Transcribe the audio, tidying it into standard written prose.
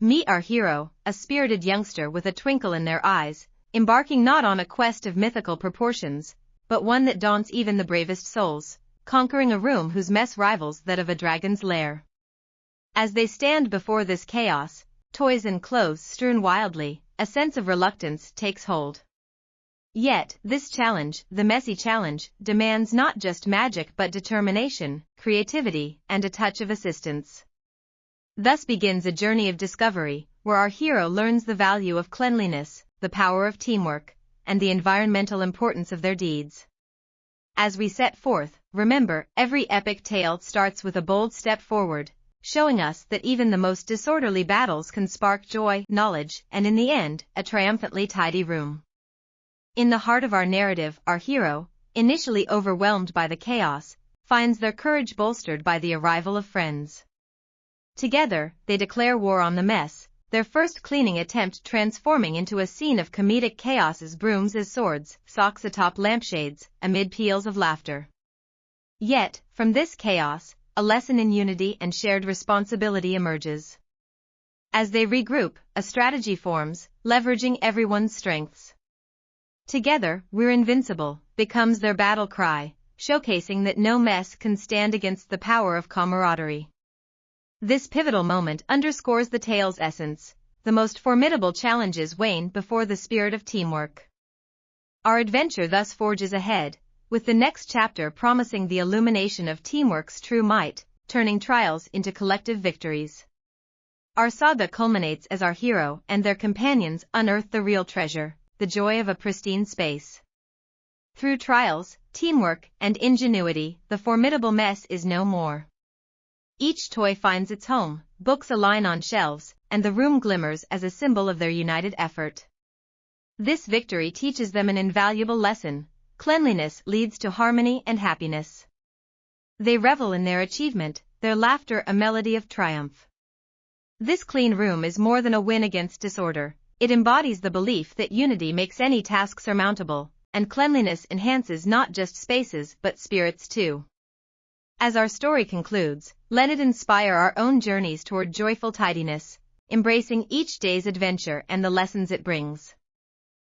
Meet our hero, a spirited youngster with a twinkle in their eyes, embarking not on a quest of mythical proportions, but one that daunts even the bravest souls, conquering a room whose mess rivals that of a dragon's lair. As they stand before this chaos, toys and clothes strewn wildly, a sense of reluctance takes hold. Yet, this challenge, the messy challenge, demands not just magic but determination, creativity, and a touch of assistance. Thus begins a journey of discovery, where our hero learns the value of cleanliness, the power of teamwork, and the environmental importance of their deeds. As we set forth, remember, every epic tale starts with a bold step forward, showing us that even the most disorderly battles can spark joy, knowledge, and in the end, a triumphantly tidy room. In the heart of our narrative, our hero, initially overwhelmed by the chaos, finds their courage bolstered by the arrival of friends. Together, they declare war on the mess, their first cleaning attempt transforming into a scene of comedic chaos as brooms as swords, socks atop lampshades, amid peals of laughter. Yet, from this chaos, a lesson in unity and shared responsibility emerges. As they regroup, a strategy forms, leveraging everyone's strengths. "Together, we're invincible," becomes their battle cry, showcasing that no mess can stand against the power of camaraderie. This pivotal moment underscores the tale's essence: the most formidable challenges wane before the spirit of teamwork. Our adventure thus forges ahead, with the next chapter promising the illumination of teamwork's true might, turning trials into collective victories. Our saga culminates as our hero and their companions unearth the real treasure, the joy of a pristine space. Through trials, teamwork, and ingenuity, the formidable mess is no more. Each toy finds its home, books align on shelves, and the room glimmers as a symbol of their united effort. This victory teaches them an invaluable lesson: cleanliness leads to harmony and happiness. They revel in their achievement, their laughter a melody of triumph. This clean room is more than a win against disorder. It embodies the belief that unity makes any task surmountable, and cleanliness enhances not just spaces but spirits too. As our story concludes, let it inspire our own journeys toward joyful tidiness, embracing each day's adventure and the lessons it brings.